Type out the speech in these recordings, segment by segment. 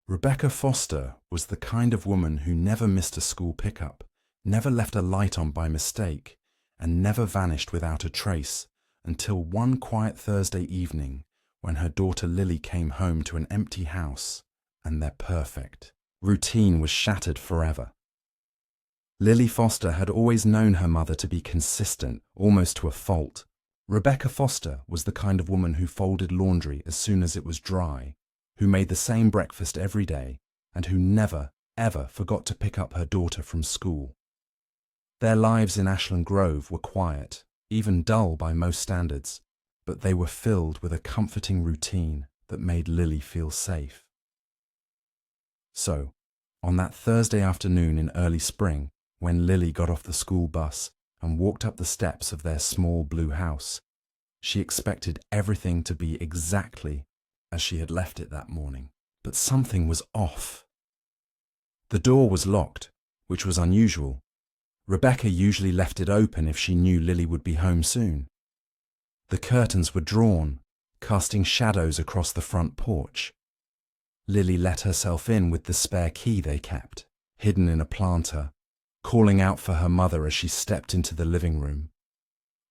Rebecca Foster was the kind of woman who never missed a school pickup, never left a light on by mistake, and never vanished without a trace until one quiet Thursday evening when her daughter Lily came home to an empty house and their perfect routine was shattered forever. Lily Foster had always known her mother to be consistent, almost to a fault. Rebecca Foster was the kind of woman who folded laundry as soon as it was dry, who made the same breakfast every day, and who never, ever forgot to pick up her daughter from school. Their lives in Ashland Grove were quiet, even dull by most standards, but they were filled with a comforting routine that made Lily feel safe. So, on that Thursday afternoon in early spring, when Lily got off the school bus and walked up the steps of their small blue house, she expected everything to be exactly as she had left it that morning. But something was off. The door was locked, which was unusual. Rebecca usually left it open if she knew Lily would be home soon. The curtains were drawn, casting shadows across the front porch. Lily let herself in with the spare key they kept, hidden in a planter, calling out for her mother as she stepped into the living room.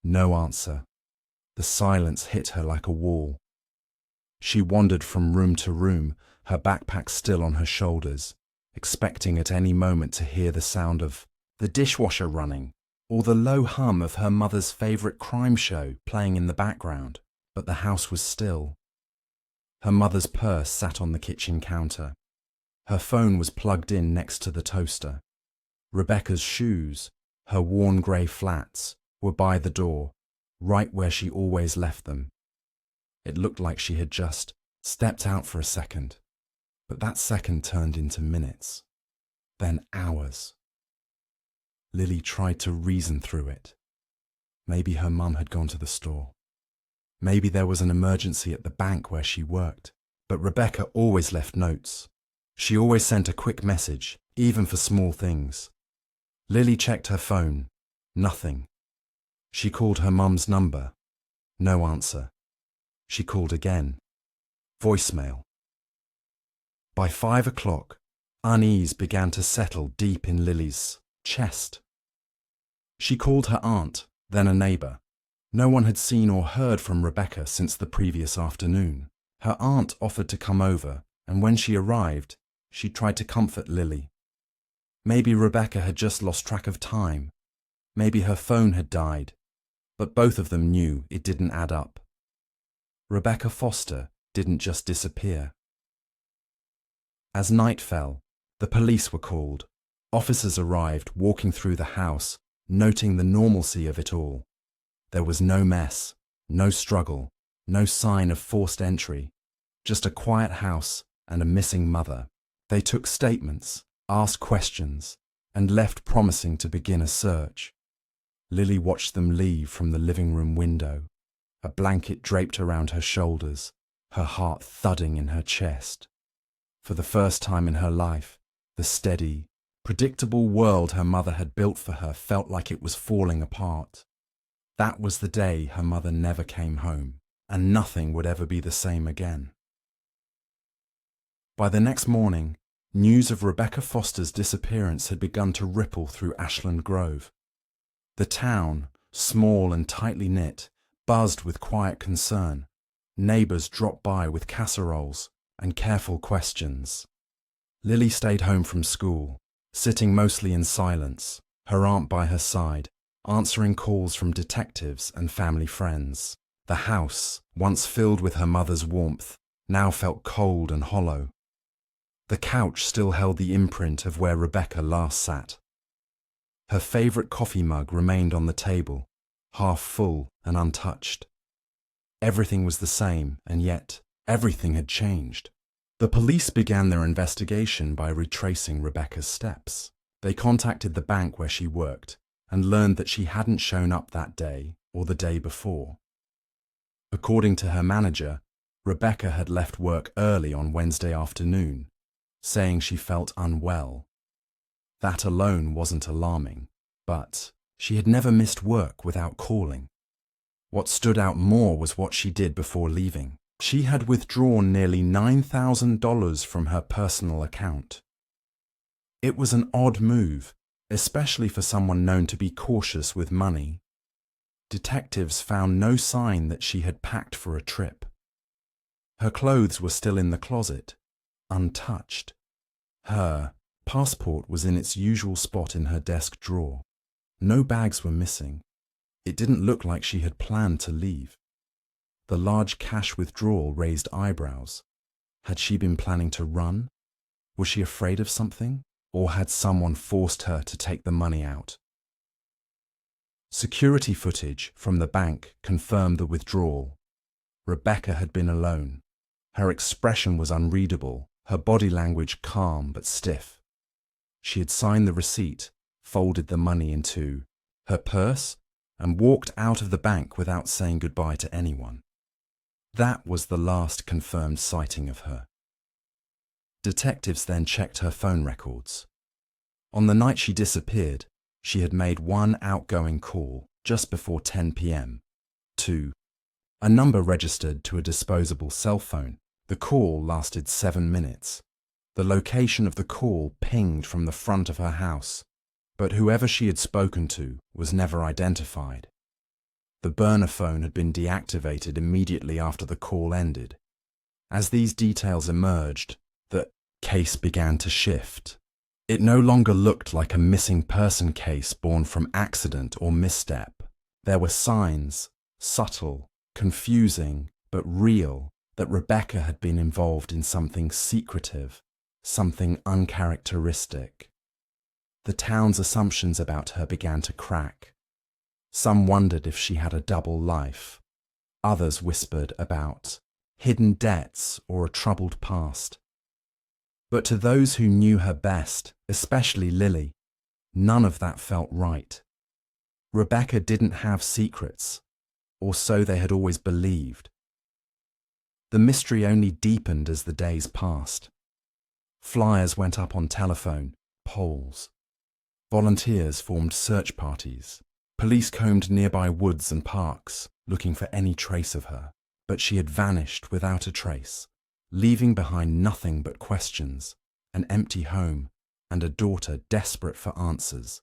No answer. The silence hit her like a wall. She wandered from room to room, her backpack still on her shoulders, expecting at any moment to hear the sound of the dishwasher running or the low hum of her mother's favourite crime show playing in the background. But the house was still. Her mother's purse sat on the kitchen counter. Her phone was plugged in next to the toaster. Rebecca's shoes, her worn grey flats, were by the door, right where she always left them. It looked like she had just stepped out for a second, but that second turned into minutes, then hours. Lily tried to reason through it. Maybe her mum had gone to the store. Maybe there was an emergency at the bank where she worked. But Rebecca always left notes. She always sent a quick message, even for small things. Lily checked her phone. Nothing. She called her mum's number. No answer. She called again. Voicemail. By 5 o'clock, unease began to settle deep in Lily's chest. She called her aunt, then a neighbour. No one had seen or heard from Rebecca since the previous afternoon. Her aunt offered to come over, and when she arrived, she tried to comfort Lily. Maybe Rebecca had just lost track of time. Maybe her phone had died. But both of them knew it didn't add up. Rebecca Foster didn't just disappear. As night fell, the police were called. Officers arrived, walking through the house, noting the normalcy of it all. There was no mess, no struggle, no sign of forced entry, just a quiet house and a missing mother. They took statements, asked questions, and left promising to begin a search. Lily watched them leave from the living room window, a blanket draped around her shoulders, her heart thudding in her chest. For the first time in her life, the steady, predictable world her mother had built for her felt like it was falling apart. That was the day her mother never came home, and nothing would ever be the same again. By the next morning, news of Rebecca Foster's disappearance had begun to ripple through Ashland Grove. The town, small and tightly knit, buzzed with quiet concern. Neighbours dropped by with casseroles and careful questions. Lily stayed home from school, sitting mostly in silence, her aunt by her side, answering calls from detectives and family friends. The house, once filled with her mother's warmth, now felt cold and hollow. The couch still held the imprint of where Rebecca last sat. Her favourite coffee mug remained on the table, half full and untouched. Everything was the same, and yet everything had changed. The police began their investigation by retracing Rebecca's steps. They contacted the bank where she worked and learned that she hadn't shown up that day or the day before. According to her manager, Rebecca had left work early on Wednesday afternoon, saying she felt unwell. That alone wasn't alarming, but she had never missed work without calling. What stood out more was what she did before leaving. She had withdrawn nearly $9,000 from her personal account. It was an odd move, especially for someone known to be cautious with money. Detectives found no sign that she had packed for a trip. Her clothes were still in the closet, untouched. Her passport was in its usual spot in her desk drawer. No bags were missing. It didn't look like she had planned to leave. The large cash withdrawal raised eyebrows. Had she been planning to run? Was she afraid of something? Or had someone forced her to take the money out? Security footage from the bank confirmed the withdrawal. Rebecca had been alone. Her expression was unreadable, her body language calm but stiff. She had signed the receipt, folded the money into her purse, and walked out of the bank without saying goodbye to anyone. That was the last confirmed sighting of her. Detectives then checked her phone records. On the night she disappeared, she had made one outgoing call just before 10 p.m. to a number registered to a disposable cell phone. The call lasted 7 minutes. The location of the call pinged from the front of her house, but whoever she had spoken to was never identified. The burner phone had been deactivated immediately after the call ended. As these details emerged, the case began to shift. It no longer looked like a missing person case born from accident or misstep. There were signs, subtle, confusing, but real, that Rebecca had been involved in something secretive, something uncharacteristic. The town's assumptions about her began to crack. Some wondered if she had a double life. Others whispered about hidden debts or a troubled past. But to those who knew her best, especially Lily, none of that felt right. Rebecca didn't have secrets, or so they had always believed. The mystery only deepened as the days passed. Flyers went up on telephone poles. Volunteers formed search parties. Police combed nearby woods and parks, looking for any trace of her. But she had vanished without a trace, leaving behind nothing but questions, an empty home, and a daughter desperate for answers.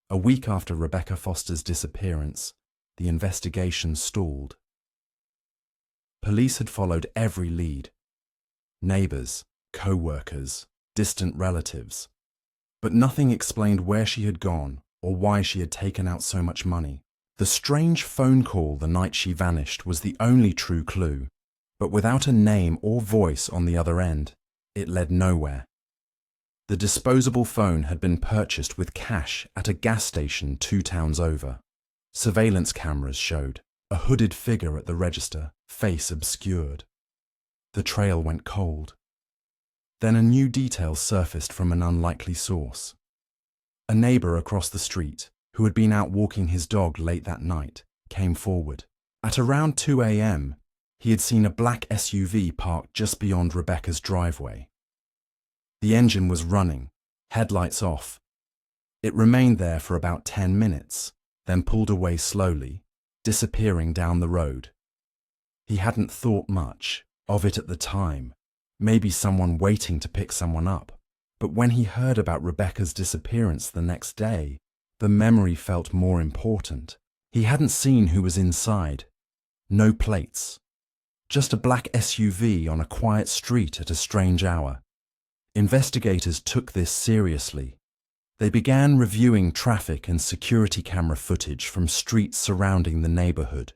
A week after Rebecca Foster's disappearance, the investigation stalled. Police had followed every lead: neighbours, co-workers, distant relatives. But nothing explained where she had gone or why she had taken out so much money. The strange phone call the night she vanished was the only true clue, but without a name or voice on the other end, it led nowhere. The disposable phone had been purchased with cash at a gas station 2 towns over. Surveillance cameras showed a hooded figure at the register, face obscured. The trail went cold. Then a new detail surfaced from an unlikely source. A neighbour across the street, who had been out walking his dog late that night, came forward. At around 2 a.m., he had seen a black SUV parked just beyond Rebecca's driveway. The engine was running, headlights off. It remained there for about 10 minutes, then pulled away slowly, disappearing down the road. He hadn't thought much of it at the time, maybe someone waiting to pick someone up. But when he heard about Rebecca's disappearance the next day, the memory felt more important. He hadn't seen who was inside. No plates. Just a black SUV on a quiet street at a strange hour. Investigators took this seriously. They began reviewing traffic and security camera footage from streets surrounding the neighbourhood.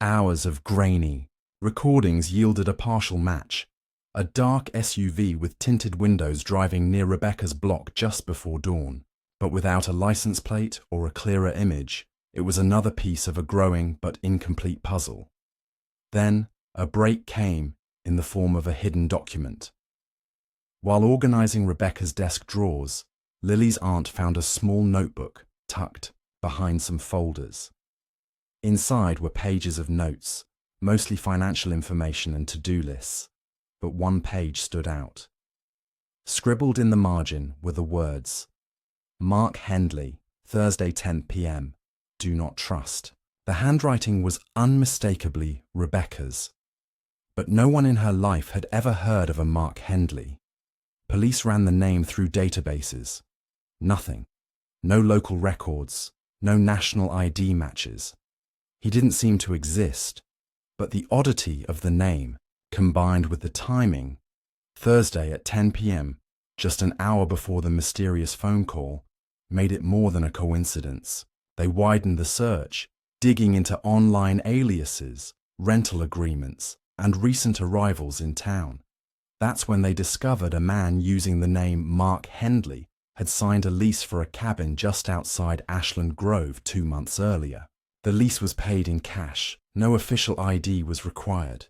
Hours of grainy recordings yielded a partial match. A dark SUV with tinted windows driving near Rebecca's block just before dawn. But without a license plate or a clearer image, it was another piece of a growing but incomplete puzzle. Then, a break came in the form of a hidden document. While organising Rebecca's desk drawers, Lily's aunt found a small notebook tucked behind some folders. Inside were pages of notes, mostly financial information and to-do lists, but one page stood out. Scribbled in the margin were the words, "Mark Hendley, Thursday 10 p.m. Do not trust." The handwriting was unmistakably Rebecca's, but no one in her life had ever heard of a Mark Hendley. Police ran the name through databases. Nothing. No local records, no national ID matches. He didn't seem to exist, but the oddity of the name, combined with the timing, Thursday at 10 p.m., just an hour before the mysterious phone call, made it more than a coincidence. They widened the search, digging into online aliases, rental agreements, and recent arrivals in town. That's when they discovered a man using the name Mark Hendley had signed a lease for a cabin just outside Ashland Grove 2 months earlier. The lease was paid in cash. No official ID was required.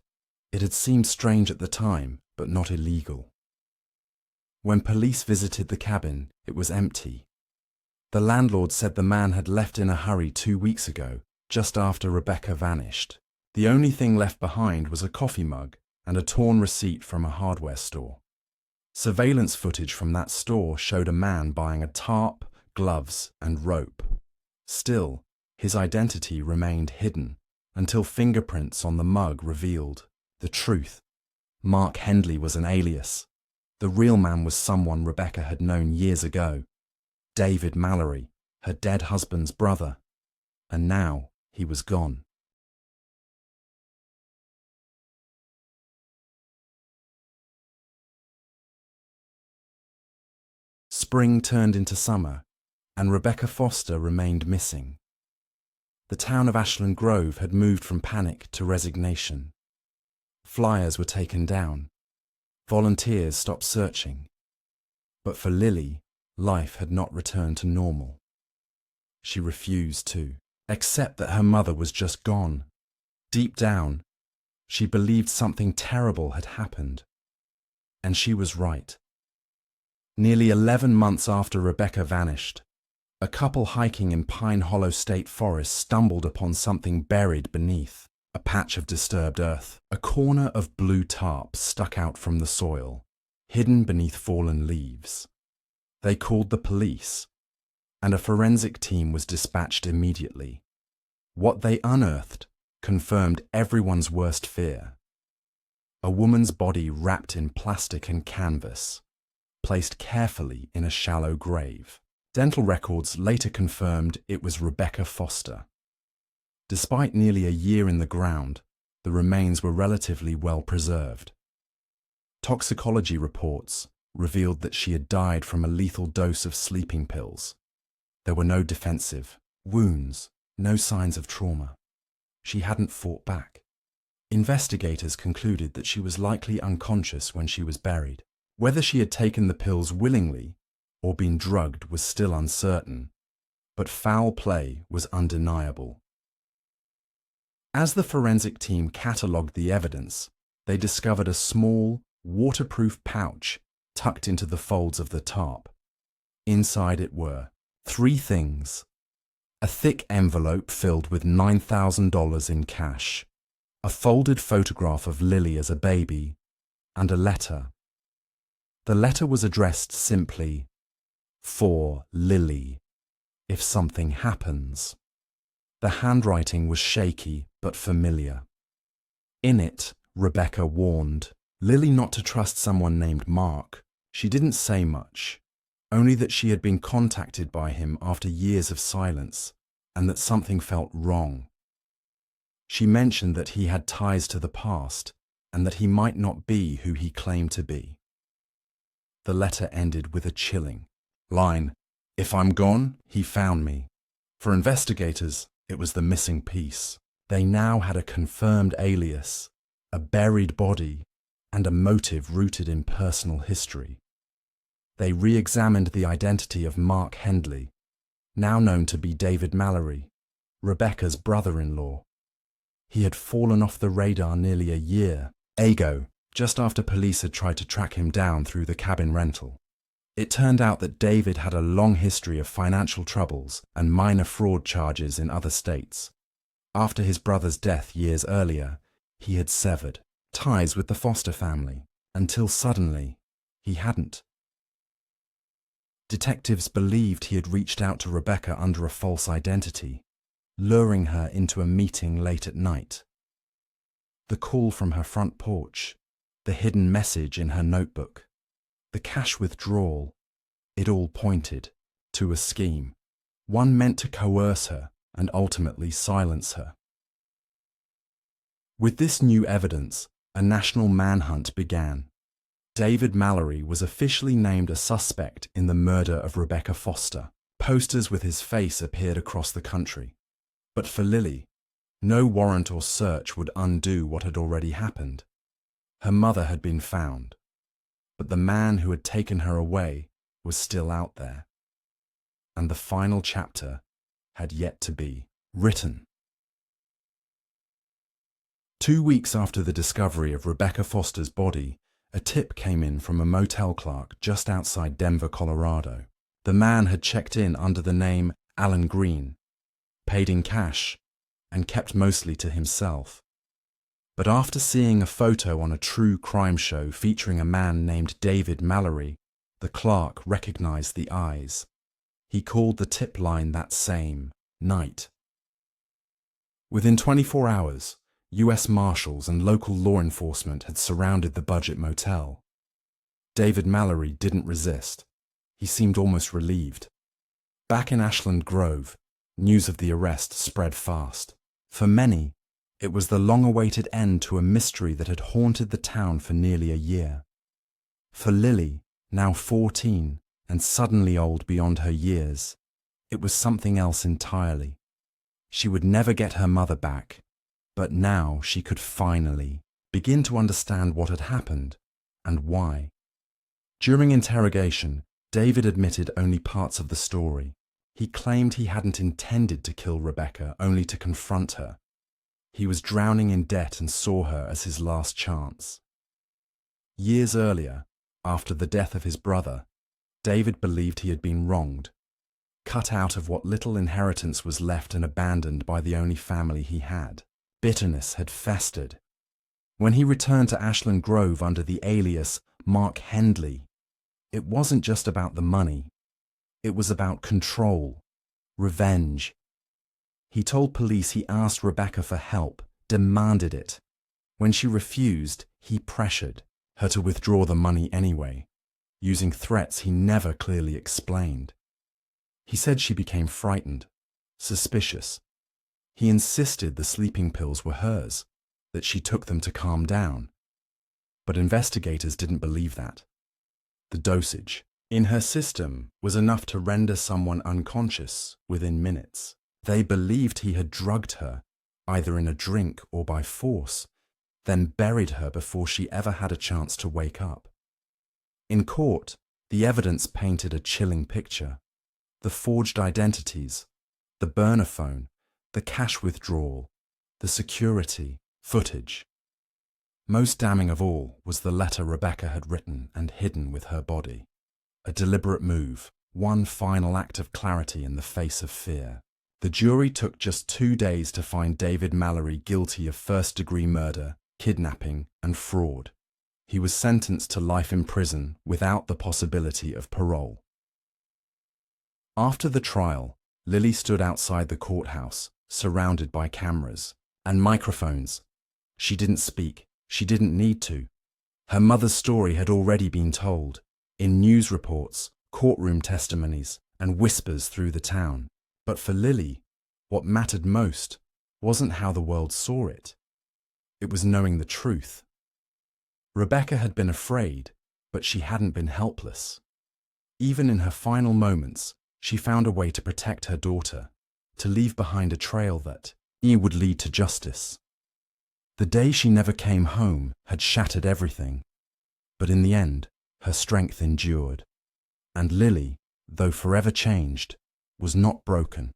It had seemed strange at the time, but not illegal. When police visited the cabin, it was empty. The landlord said the man had left in a hurry 2 weeks ago, just after Rebecca vanished. The only thing left behind was a coffee mug and a torn receipt from a hardware store. Surveillance footage from that store showed a man buying a tarp, gloves, and rope. Still, his identity remained hidden until fingerprints on the mug revealed the truth. Mark Hendley was an alias. The real man was someone Rebecca had known years ago, David Mallory, her dead husband's brother, and now he was gone. Spring turned into summer, and Rebecca Foster remained missing. The town of Ashland Grove had moved from panic to resignation. Flyers were taken down. Volunteers stopped searching. But for Lily, life had not returned to normal. She refused to accept that her mother was just gone. Deep down, she believed something terrible had happened. And she was right. Nearly 11 months after Rebecca vanished, a couple hiking in Pine Hollow State Forest stumbled upon something buried beneath. A patch of disturbed earth. A corner of blue tarp stuck out from the soil, hidden beneath fallen leaves. They called the police, and a forensic team was dispatched immediately. What they unearthed confirmed everyone's worst fear. A woman's body wrapped in plastic and canvas, placed carefully in a shallow grave. Dental records later confirmed it was Rebecca Foster. Despite nearly a year in the ground, the remains were relatively well preserved. Toxicology reports revealed that she had died from a lethal dose of sleeping pills. There were no defensive wounds, no signs of trauma. She hadn't fought back. Investigators concluded that she was likely unconscious when she was buried. Whether she had taken the pills willingly or been drugged was still uncertain, but foul play was undeniable. As the forensic team catalogued the evidence, they discovered a small, waterproof pouch tucked into the folds of the tarp. Inside it were 3 things: a thick envelope filled with $9,000 in cash, a folded photograph of Lily as a baby, and a letter. The letter was addressed simply, "For Lily, if something happens." The handwriting was shaky but familiar. In it, Rebecca warned Lily not to trust someone named Mark. She didn't say much, only that she had been contacted by him after years of silence and that something felt wrong. She mentioned that he had ties to the past and that he might not be who he claimed to be. The letter ended with a chilling line, "If I'm gone, he found me." For investigators, it was the missing piece. They now had a confirmed alias, a buried body, and a motive rooted in personal history. They re-examined the identity of Mark Hendley, now known to be David Mallory, Rebecca's brother-in-law. He had fallen off the radar nearly a year ago, just after police had tried to track him down through the cabin rental. It turned out that David had a long history of financial troubles and minor fraud charges in other states. After his brother's death years earlier, he had severed ties with the Foster family, until suddenly he hadn't. Detectives believed he had reached out to Rebecca under a false identity, luring her into a meeting late at night. The call from her front porch, the hidden message in her notebook, the cash withdrawal, it all pointed to a scheme, one meant to coerce her and ultimately silence her. With this new evidence, a national manhunt began. David Mallory was officially named a suspect in the murder of Rebecca Foster. Posters with his face appeared across the country. But for Lily, no warrant or search would undo what had already happened. Her mother had been found, but the man who had taken her away was still out there. And the final chapter had yet to be written. 2 weeks after the discovery of Rebecca Foster's body, a tip came in from a motel clerk just outside Denver, Colorado. The man had checked in under the name Alan Green, paid in cash, and kept mostly to himself. But after seeing a photo on a true crime show featuring a man named David Mallory, the clerk recognized the eyes. He called the tip line that same night. Within 24 hours, US Marshals and local law enforcement had surrounded the budget motel. David Mallory didn't resist. He seemed almost relieved. Back in Ashland Grove, news of the arrest spread fast. For many, it was the long-awaited end to a mystery that had haunted the town for nearly a year. For Lily, now 14 and suddenly old beyond her years, it was something else entirely. She would never get her mother back, but now she could finally begin to understand what had happened and why. During interrogation, David admitted only parts of the story. He claimed he hadn't intended to kill Rebecca, only to confront her. He was drowning in debt and saw her as his last chance. Years earlier, after the death of his brother, David believed he had been wronged, cut out of what little inheritance was left and abandoned by the only family he had. Bitterness had festered. When he returned to Ashland Grove under the alias Mark Hendley, it wasn't just about the money. It was about control, revenge. He told police he asked Rebecca for help, demanded it. When she refused, he pressured her to withdraw the money anyway, using threats he never clearly explained. He said she became frightened, suspicious. He insisted the sleeping pills were hers, that she took them to calm down. But investigators didn't believe that. The dosage in her system was enough to render someone unconscious within minutes. They believed he had drugged her, either in a drink or by force, then buried her before she ever had a chance to wake up. In court, the evidence painted a chilling picture. The forged identities, the burner phone, the cash withdrawal, the security footage. Most damning of all was the letter Rebecca had written and hidden with her body. A deliberate move, one final act of clarity in the face of fear. The jury took just 2 days to find David Mallory guilty of first-degree murder, kidnapping, and fraud. He was sentenced to life in prison without the possibility of parole. After the trial, Lily stood outside the courthouse, surrounded by cameras and microphones. She didn't speak. She didn't need to. Her mother's story had already been told, in news reports, courtroom testimonies, and whispers through the town. But for Lily, what mattered most wasn't how the world saw it. It was knowing the truth. Rebecca had been afraid, but she hadn't been helpless. Even in her final moments, she found a way to protect her daughter, to leave behind a trail that would lead to justice. The day she never came home had shattered everything, but in the end, her strength endured. And Lily, though forever changed, was not broken.